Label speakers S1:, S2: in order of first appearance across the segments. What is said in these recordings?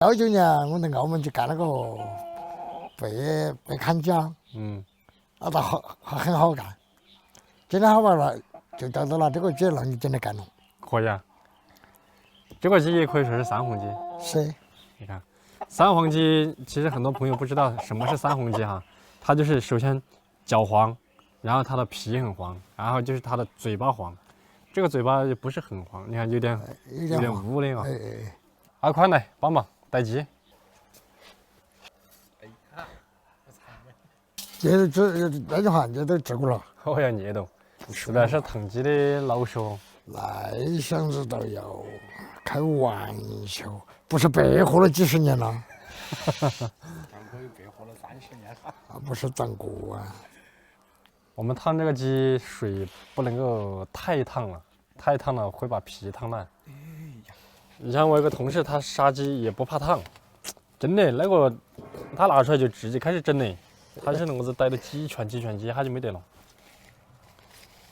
S1: 19年我在澳门去干了个被砍奖，那倒很好干。今天好玩了，就找到了这个鸡，让你进来干了。
S2: 可以啊，这个鸡也可以说是三红鸡。
S1: 是，
S2: 你看，三黄鸡其实很多朋友不知道什么是三红鸡哈，它就是首先脚黄，然后它的皮很黄，然后就是它的嘴巴黄，这个嘴巴也不是很黄，你看有点乌的啊。阿宽来帮忙带鸡。
S1: 这那句话你都治过了。
S2: 我要捏到，实在是烫鸡的老手。
S1: 那想知道要开玩笑，不是白活了几十年了？
S3: 张哥又白活了30年了。
S1: 不是张哥啊。
S2: 我们烫这个鸡水不能够太烫了，太烫了会把皮烫烂。你像我有个同事，他杀鸡也不怕烫，真的那个他拿出来就直接开始整的，他是那个子逮到几拳鸡他就没得了。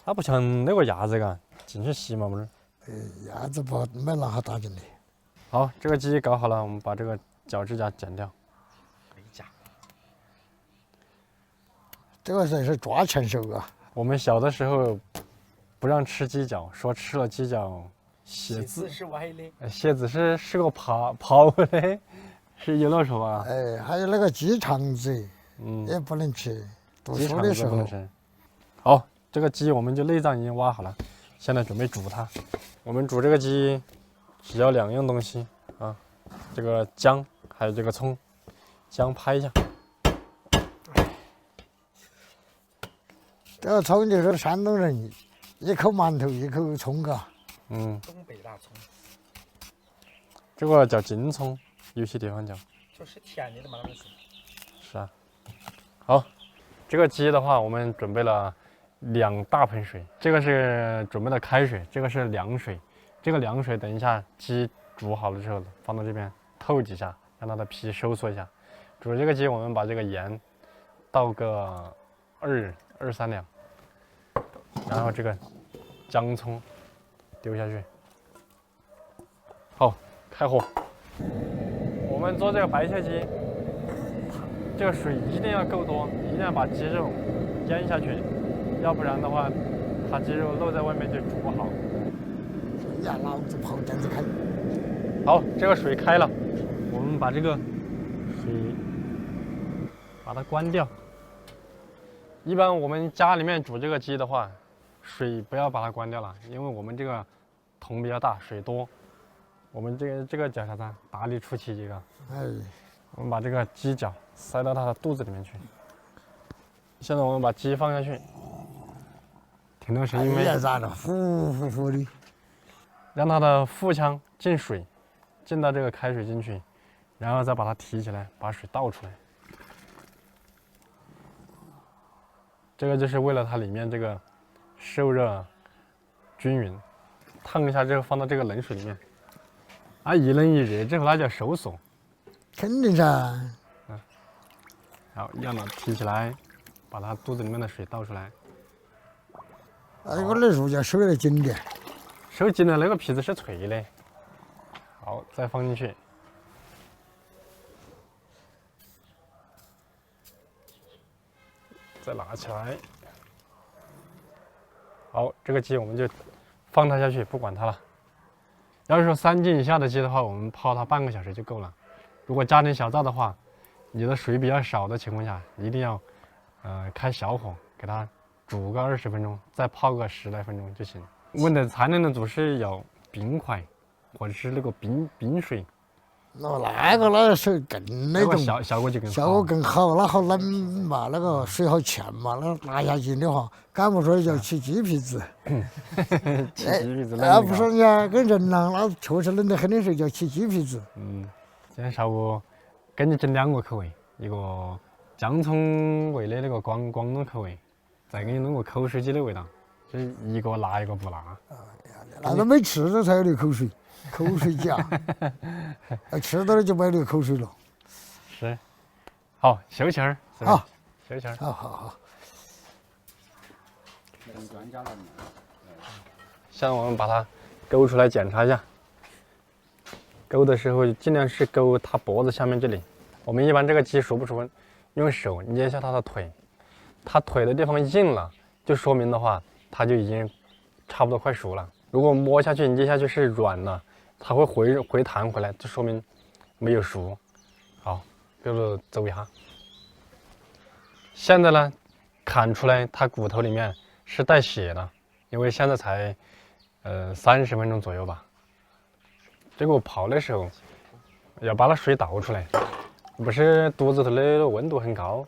S2: 他不像那个鸭子嘎，进去洗嘛不是？
S1: 鸭子不没拿它打进来。
S2: 好，这个鸡搞好了，我们把这个脚趾甲剪掉。
S1: 这个是抓钱手啊！
S2: 我们小的时候不让吃鸡脚，说吃了鸡脚写字
S3: 是歪的，
S2: 写字是个跑的，是有那说法。
S1: 还有那个鸡肠子，也不能吃。读书的时候。
S2: 好，这个鸡我们就内脏已经挖好了，现在准备煮它。我们煮这个鸡只要2样东西啊，这个姜还有这个葱，姜拍一下。
S1: 这个葱就是山东人，一口馒头一口葱嘎。
S3: 东北大葱。
S2: 这个叫京葱，有些地方叫。
S3: 就是甜的嘛，那是。
S2: 是啊。好，这个鸡的话，我们准备了2大盆水，这个是准备的开水，这个是凉水。这个凉水等一下鸡煮好了之后，放到这边透几下，让它的皮收缩一下。煮这个鸡，我们把这个盐倒个2、3两，然后这个姜葱丢下去。好，开火。我们做这个白切鸡，这个水一定要够多，一定要把鸡肉腌下去，要不然的话，它鸡肉露在外面就煮不好。
S1: 呀，老子跑这样子开。
S2: 好，这个水开了，我们把这个水把它关掉。一般我们家里面煮这个鸡的话，水不要把它关掉了，因为我们这个桶比较大，水多。我们这个叫啥子？大力出奇这个。我们把这个鸡脚塞到它的肚子里面去。现在我们把鸡放下去，听到声音没？
S1: 咋的？呼呼呼的。
S2: 让它的腹腔进水，进到这个开水进去，然后再把它提起来，把水倒出来。这个就是为了它里面这个受热均匀，烫一下之后放到这个冷水里面。它一冷一热之后，它就要收缩。
S1: 肯定噻。
S2: 好，让它提起来，把它肚子里面的水倒出来。
S1: 我的肉要收得紧点。
S2: 收紧了，那个皮子是脆的。好，再放进去。再拿起来。好，这个鸡我们就放它下去，不管它了。要是说3斤以下的鸡的话，我们泡它半个小时就够了。如果家庭小灶的话，你的水比较少的情况下，一定要开小火给它煮个20分钟，再泡个10来分钟就行。我们的才能煮是要冰块，或者是那个冰水。
S1: 那水更那种
S2: 效果就更好。
S1: 效果更好，那好冷嘛，那个水好浅嘛，那拿下去的话，敢不说叫起鸡皮子。
S2: 起鸡皮子
S1: 那不说人家跟人呐，那确实冷得很的时候叫起鸡皮子。
S2: 今天下午给你整2个口味，一个姜葱味的那个广东口味，再给你弄个口水鸡的味道，就是一个辣一个不辣。
S1: 那都没吃着才有流口水，口水鸡啊！吃到了就没流口水了。
S2: 是，好休气儿。
S1: 好，
S2: 休气儿。
S1: 好。
S3: 专家了。
S2: 现在我们把它勾出来检查一下。勾的时候尽量是勾它脖子下面这里。我们一般这个鸡熟不熟，用手捏一下它的腿，它腿的地方硬了，就说明的话它就已经差不多快熟了。如果摸下去捏下去是软了，它会回弹回来，就说明没有熟。好，给我走一下。现在呢，砍出来它骨头里面是带血的，因为现在才30分钟左右吧。这个我刨的时候要把那水倒出来，不是肚子头的温度很高。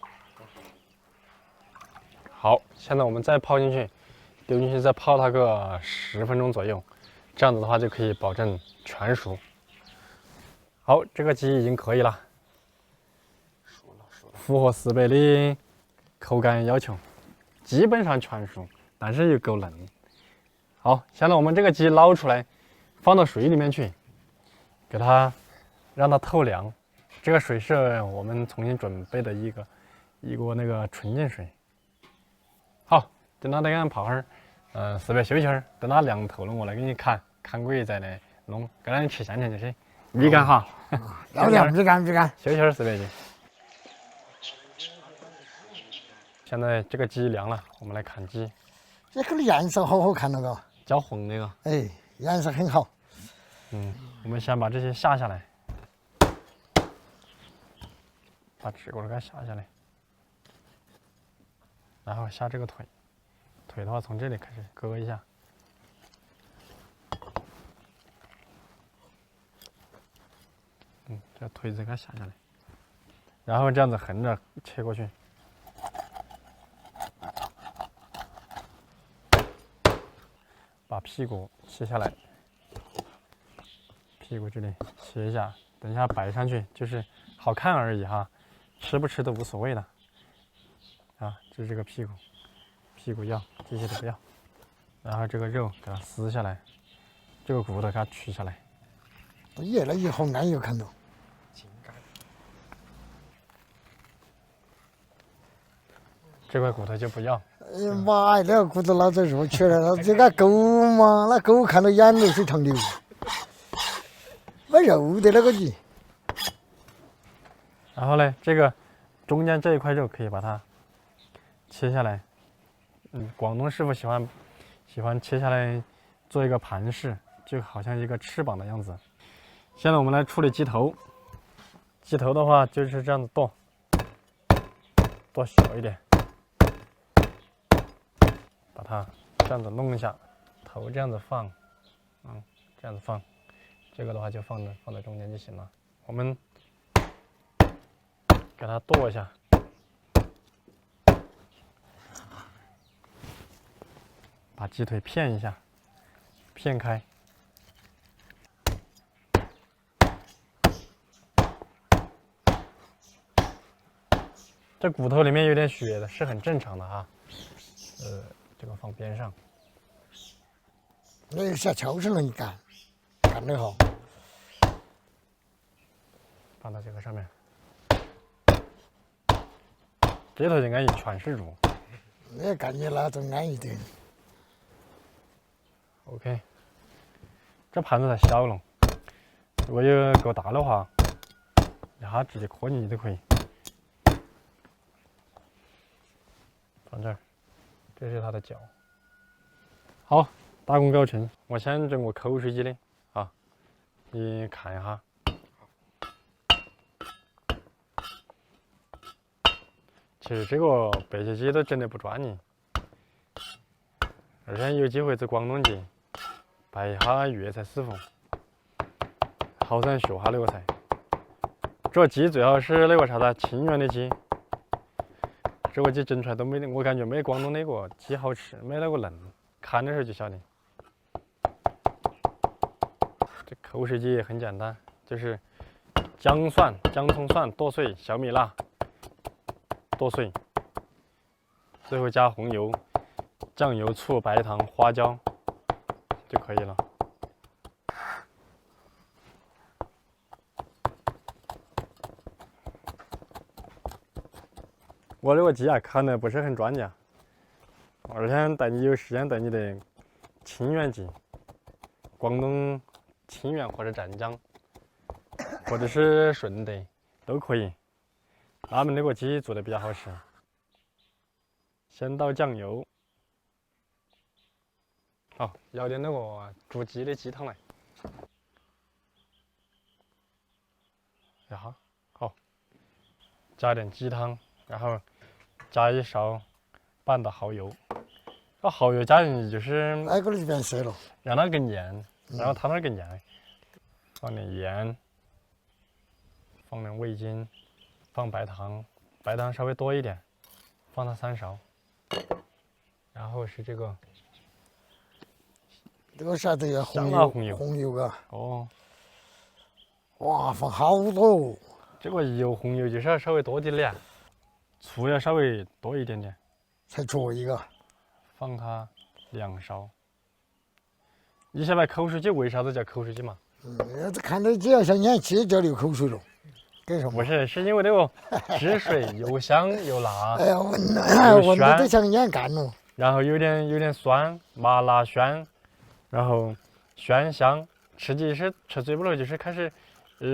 S2: 好，现在我们再泡进去，丢进去再泡它个10分钟左右，这样子的话就可以保证全熟。好，这个鸡已经可以了，符合4倍的口感要求，基本上全熟，但是又够嫩。好，现在我们这个鸡捞出来，放到水里面去，给它让它透凉。这个水是我们重新准备的一锅那个纯净水。好，等它那样泡会儿，随便休息会儿，等它凉透了，我来给你看过再来弄，给它吃香甜就是。米干哈，
S1: 要凉米干。
S2: 休息会儿随便去。现在这个鸡凉了，我们来看鸡。
S1: 这个颜色好好看那个，
S2: 焦红那个。
S1: 哎，颜色很好。
S2: 我们先把这些下来，把指骨头给下来，然后下这个腿，腿的话从这里开始割一下。这腿子给它下来，然后这样子横着切过去。把屁股切下来，屁股这里切一下，等一下摆上去，就是好看而已哈，吃不吃都无所谓的。啊，就是这个屁股，屁股要，这些都不要。然后这个肉给它撕下来，这个骨头给它取下来。
S1: 越来越好安逸，看到。
S2: 这块骨头就不要。
S1: 哎呀妈呀，那个骨头老子肉取来了，这个狗嘛，那狗看到眼泪水长流，没肉的那个鸡。
S2: 然后呢，这个中间这一块肉可以把它切下来。广东师傅喜欢切下来做一个盘式，就好像一个翅膀的样子。现在我们来处理鸡头。鸡头的话就是这样子剁小一点。把它这样子弄一下，头这样子放，这样子放，这个的话就放在中间就行了。我们给它剁一下，把鸡腿片一下，片开。这骨头里面有点血的是很正常的哈，这个放边上。
S1: 那个小球是能干得好。
S2: 放到这个上面，这头就安逸，全是肉。
S1: 那感觉那种安逸点。
S2: OK， 这盘子太小了，如果有够大的话，一下直接磕进去都可以。放这儿，这是它的脚。好，大功告成。我先整个口水鸡的啊，你看一下。其实这个白切鸡都整得不专业，而且有机会去广东去拜一下粤菜师傅，好生学下那个菜。这个鸡最好是那个啥子清远的鸡。这个鸡整出来都没，我感觉没广东那个鸡好吃，没那个嫩，看的时候就晓得。这口水鸡也很简单，就是姜葱蒜剁碎，小米辣剁碎，最后加红油、酱油、醋、白糖、花椒就可以了。我这个鸡啊，看的不是很专业。二天带你有时间带你的清远鸡，广东清远或者湛江或者是顺德都可以。他们那个鸡做的比较好吃。先倒酱油，好，舀点那个煮鸡的鸡汤来。然后好，加点鸡汤，然后加一勺半的蚝油。这蚝油加进去就是
S1: 那个就变色了。
S2: 让它更黏，然后它那更黏。放点盐，放点味精，放白糖，白糖稍微多一点，放它3勺。然后是这个
S1: 啥子要
S2: 香辣红油，
S1: 红油啊！
S2: 哦，
S1: 哇，放好多哦！
S2: 这个油红油就是要稍微多点点，醋要稍微多一点点，
S1: 才做一个。
S2: 放它2勺。你晓得口水鸡为啥子叫口水鸡嘛？
S1: 这看到鸡要像演鸡就流口水了，跟什么？
S2: 不是，是因为那个汁水又香又辣，
S1: 哎呀，闻着都像演干了。
S2: 然后有点酸，麻辣鲜，然后鲜香，吃嘴巴头就是开始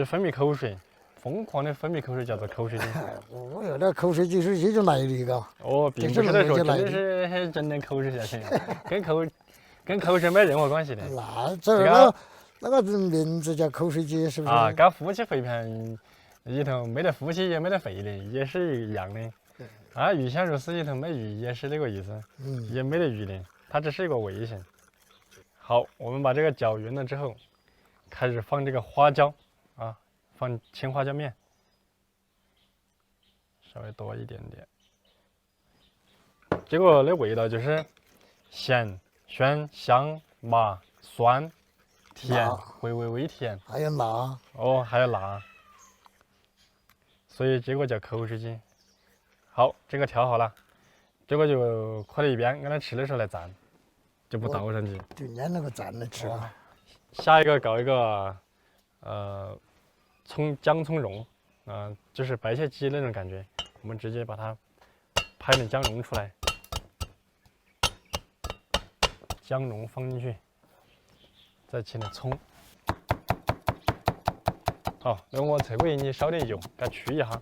S2: 分泌口水，疯狂的分泌口水，叫做口水鸡。
S1: 我有点口水鸡是这种来历嘎。
S2: 哦，并不是在说真的是真的口水下去，跟口水没任何关系的。
S1: 那那个名字叫口水鸡是不是？
S2: 啊，跟夫妻肺片里头没得夫妻也没得肺的，也是一样的。啊，鱼香肉丝里头没鱼也是这个意思，也没得鱼的，它只是一个味型。好，我们把这个搅匀了之后，开始放这个花椒啊，放青花椒面，稍微多一点点。这个的味道就是咸、鲜、香、麻、酸、甜，会微甜，
S1: 还有辣。
S2: 哦，还有辣，所以这个叫口水鸡。好，这个调好了，这个就搁在一边，让它吃的时候来蘸，就不倒上去。
S1: 就腌那个蘸来吃。
S2: 下一个搞一个姜葱蓉，就是白切鸡那种感觉，我们直接把它拍点姜蓉出来，姜蓉放进去，再切点葱。好，那我这回你烧点油，给它去一下。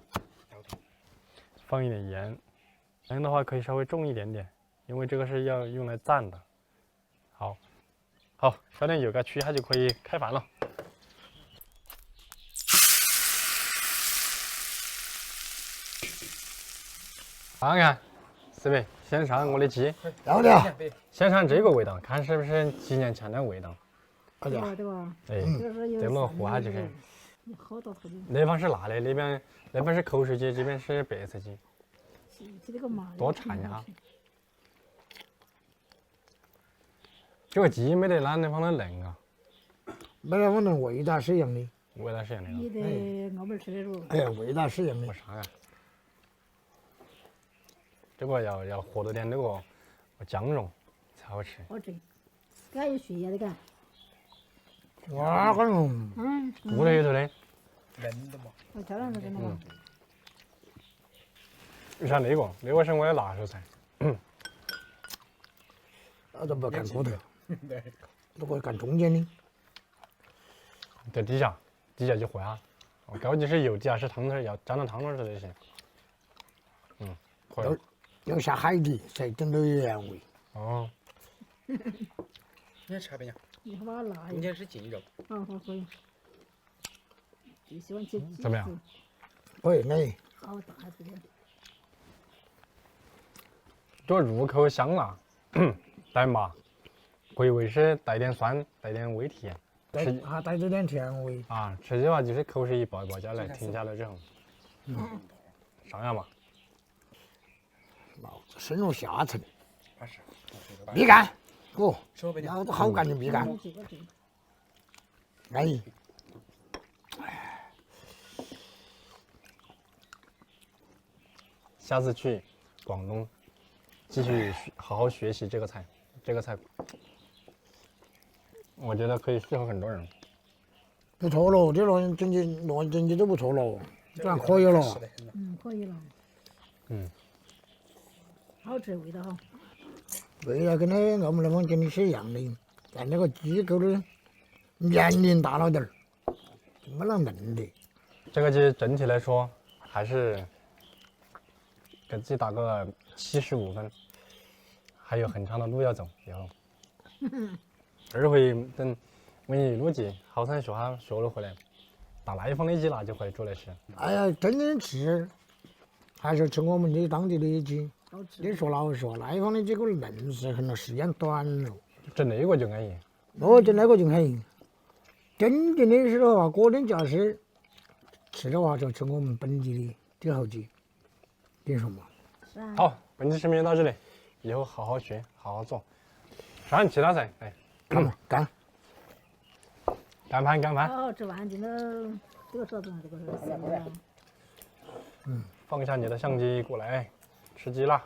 S2: 放一点盐，盐的话可以稍微重一点点，因为这个是要用来蘸的。好，烧点油给它去一下就可以开饭了。看看，四位，先上我的鸡，
S1: 要的。
S2: 先尝这个味道，看是不是几年前的味道。
S1: 对吧？
S2: 哎，对了，和下就是。
S4: 好多头的。
S2: 那方是辣的，那边是口水鸡，这边是白菜鸡。多馋一下。这个鸡没得那方的嫩啊。
S1: 没得，反正味道是一样的。
S2: 味道是一样的。
S4: 你在澳门吃的肉。
S1: 哎，味道是一样的。
S2: 为啥啊？这个要和着点那个姜蓉才好吃。
S4: 好吃，干有血的干。
S1: 哇，个
S2: 骨头里头的。
S3: 嫩的嘛。
S4: 我挑两个给那个。
S2: 你像那个是我的拿手菜。
S1: 那就不要干骨头，都可以干中间的。
S2: 在底下就和下，高级是油，底下是汤头，要沾到汤头就行。可以。
S1: 要下海底才整到原味。
S2: 哦。
S3: 你吃还不行？
S4: 你把它辣一
S3: 中间是净肉。
S4: 好可以。最喜欢吃
S2: 怎么样？
S1: 可以，美。
S4: 好大这个。
S2: 这入口香辣，带麻，回味是带点酸，带点微甜。
S1: 还带着点甜味。
S2: 啊，吃的话就是口水一爆一爆下来，停下来之后，上呀嘛。
S1: 老子深入下层。
S3: 是。
S1: 米干，哦，
S3: 手背
S1: 那好干的米干。哎。
S2: 下次去广东，继续好好学习这个菜，我觉得可以适合很多人。
S1: 不错了，这乱整起都不错了，这样可以了。
S4: 可以了。好吃，味道好。
S1: 味道跟那澳门那方真的是一样的，但那个鸡狗的年龄大了点儿，没那嫩的。
S2: 这个鸡整体来说还是给自己打个75分，还有很长的路要走以后。二回等我们录鸡好生学下学了回来，打南方的鸡那就回来煮来吃。
S1: 哎呀，真正吃还是吃我们的当地的鸡。
S4: 好吃。
S1: 你说老实话，那方的鸡个嫩是很了，时间短了。
S2: 整那个就安逸。
S1: 我整那个就很硬。真正的是的话，果真假是吃的话，就吃我们本地的帝豪鸡。你说嘛？
S4: 是啊。
S2: 好，本期视频就到这里，以后好好学，好好做。上其他菜，哎，
S1: 干嘛干？
S2: 干盘干盘。
S4: 哦，这碗进了这个勺子上，这个是什么？
S2: 放下你的相机过来，吃鸡啦！